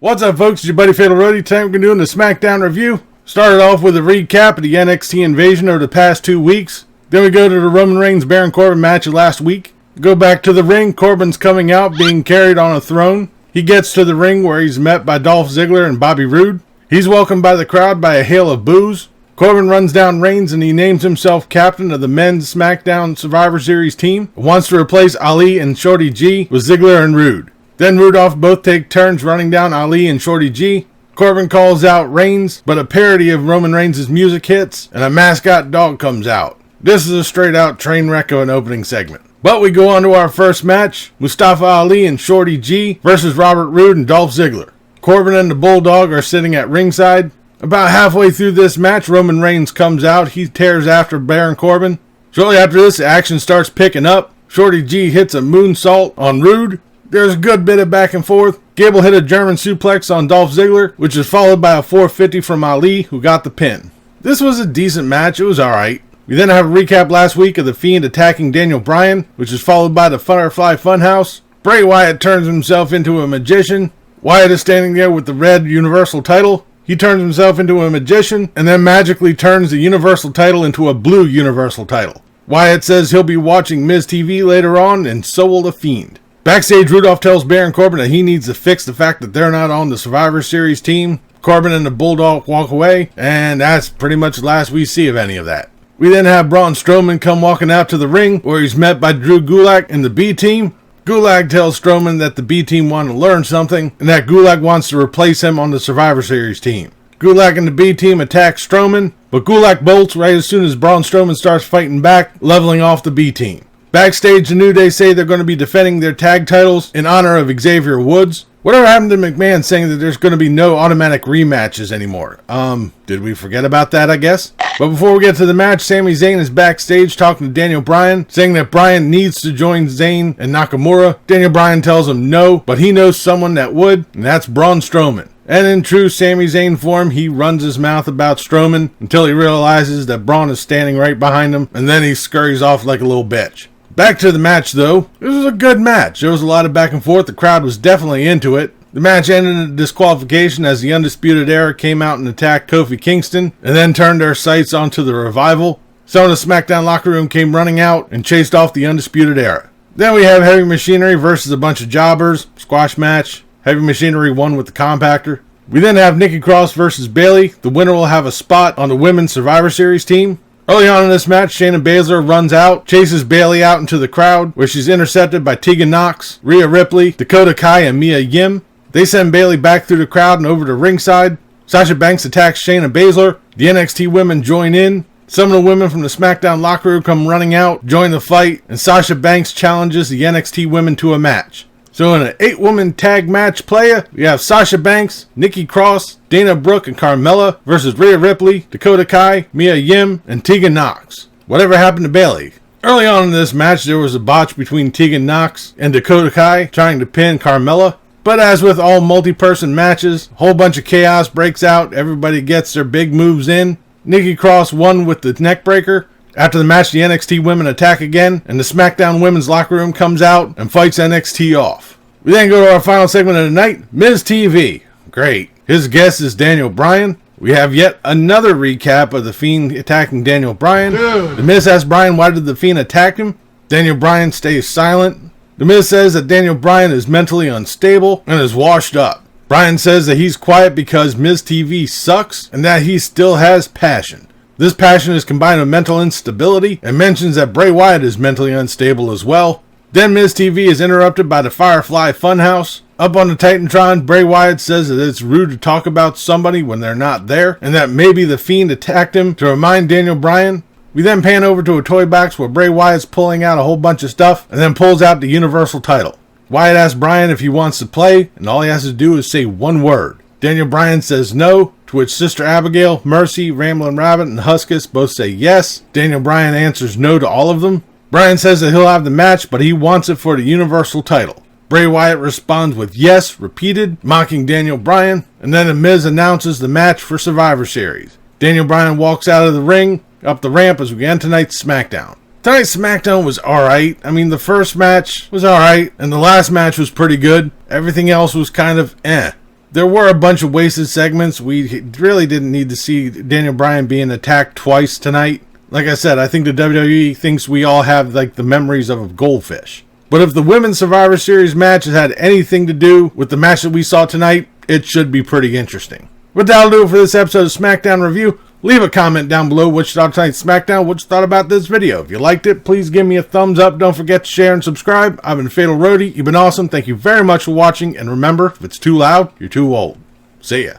What's up, folks? It's your buddy Fatalroadie. Tonight we're doing the Smackdown review. Started off with a recap of the NXT invasion over the past 2 weeks. Then we go to the Roman Reigns Baron Corbin match of last week. Go back to the ring. Corbin's coming out, being carried on a throne. He gets to the ring where he's met by Dolph Ziggler and Bobby Roode. He's welcomed by the crowd by a hail of boos. Corbin runs down Reigns and he names himself captain of the men's SmackDown Survivor Series team. Wants to replace Ali and Shorty G with Ziggler and Roode. Then Rudolph both take turns running down Ali and Shorty G. Corbin calls out Reigns, but a parody of Roman Reigns' music hits, and a mascot dog comes out. This is a straight out train wreck of an opening segment. But we go on to our first match, Mustafa Ali and Shorty G versus Robert Roode and Dolph Ziggler. Corbin and the Bulldog are sitting at ringside. About halfway through this match, Roman Reigns comes out. He tears after Baron Corbin. Shortly after this, the action starts picking up. Shorty G hits a moonsault on Roode. There's a good bit of back and forth. Gable hit a German suplex on Dolph Ziggler, which is followed by a 450 from Ali, who got the pin. This was a decent match. It was alright. We then have a recap last week of The Fiend attacking Daniel Bryan, which is followed by the Firefly Funhouse. Bray Wyatt turns himself into a magician. Wyatt is standing there with the red Universal title. He turns himself into a magician, and then magically turns the Universal title into a blue Universal title. Wyatt says he'll be watching Miz TV later on, and so will The Fiend. Backstage, Rudolph tells Baron Corbin that he needs to fix the fact that they're not on the Survivor Series team. Corbin and the Bulldog walk away, and that's pretty much the last we see of any of that. We then have Braun Strowman come walking out to the ring, where he's met by Drew Gulak and the B-Team. Gulak tells Strowman that the B-Team want to learn something, and that Gulak wants to replace him on the Survivor Series team. Gulak and the B-Team attack Strowman, but Gulak bolts right as soon as Braun Strowman starts fighting back, leveling off the B-Team. Backstage, the New Day say they're going to be defending their tag titles in honor of Xavier Woods. Whatever happened to McMahon saying that there's going to be no automatic rematches anymore? Did we forget about that, I guess? But before we get to the match, Sami Zayn is backstage talking to Daniel Bryan, saying that Bryan needs to join Zayn and Nakamura. Daniel Bryan tells him no, but he knows someone that would, and that's Braun Strowman. And in true Sami Zayn form, he runs his mouth about Strowman until he realizes that Braun is standing right behind him, and then he scurries off like a little bitch. Back to the match, though. It was a good match. There was a lot of back and forth. The crowd was definitely into it. The match ended in a disqualification as the Undisputed Era came out and attacked Kofi Kingston, and then turned their sights onto the Revival. Some of the SmackDown locker room came running out and chased off the Undisputed Era. Then we have Heavy Machinery versus a bunch of jobbers. Squash match. Heavy Machinery won with the compactor. We then have Nikki Cross versus Bayley. The winner will have a spot on the Women's Survivor Series team. Early on in this match, Shayna Baszler runs out, chases Bayley out into the crowd, where she's intercepted by Tegan Nox, Rhea Ripley, Dakota Kai, and Mia Yim. They send Bayley back through the crowd and over to ringside. Sasha Banks attacks Shayna Baszler. The NXT women join in. Some of the women from the SmackDown locker room come running out, join the fight, and Sasha Banks challenges the NXT women to a match. So in an 8-woman tag match playa, we have Sasha Banks, Nikki Cross, Dana Brooke, and Carmella versus Rhea Ripley, Dakota Kai, Mia Yim, and Tegan Nox. Whatever happened to Bayley? Early on in this match, there was a botch between Tegan Nox and Dakota Kai trying to pin Carmella. But as with all multi-person matches, a whole bunch of chaos breaks out. Everybody gets their big moves in. Nikki Cross won with the neckbreaker. After the match, the NXT women attack again, and the SmackDown women's locker room comes out and fights NXT off. We then go to our final segment of the night, Miz TV. Great. His guest is Daniel Bryan. We have yet another recap of The Fiend attacking Daniel Bryan. The Miz asks Bryan why did The Fiend attack him. Daniel Bryan stays silent. The Miz says that Daniel Bryan is mentally unstable and is washed up. Bryan says that he's quiet because Miz TV sucks and that he still has passion. This passion is combined with mental instability, and mentions that Bray Wyatt is mentally unstable as well. Then Miz TV is interrupted by the Firefly Funhouse. Up on the Titantron, Bray Wyatt says that it's rude to talk about somebody when they're not there, and that maybe the Fiend attacked him to remind Daniel Bryan. We then pan over to a toy box where Bray Wyatt's pulling out a whole bunch of stuff, and then pulls out the Universal title. Wyatt asks Bryan if he wants to play, and all he has to do is say one word. Daniel Bryan says no, to which Sister Abigail, Mercy, Ramblin' Rabbit, and Huskus both say yes. Daniel Bryan answers no to all of them. Bryan says that he'll have the match, but he wants it for the Universal title. Bray Wyatt responds with yes, repeated, mocking Daniel Bryan, and then The Miz announces the match for Survivor Series. Daniel Bryan walks out of the ring, up the ramp as we begin tonight's SmackDown. Tonight's SmackDown was alright. I mean, the first match was alright, and the last match was pretty good. Everything else was kind of eh. There were a bunch of wasted segments. We really didn't need to see Daniel Bryan being attacked twice tonight. Like I said, I think the WWE thinks we all have like the memories of a goldfish. But if the Women's Survivor Series match has had anything to do with the match that we saw tonight, it should be pretty interesting. But that'll do it for this episode of SmackDown Review. Leave a comment down below what you thought of tonight's SmackDown, what you thought about this video. If you liked it, please give me a thumbs up. Don't forget to share and subscribe. I've been Fatalroadie. You've been awesome. Thank you very much for watching. And remember, if it's too loud, you're too old. See ya.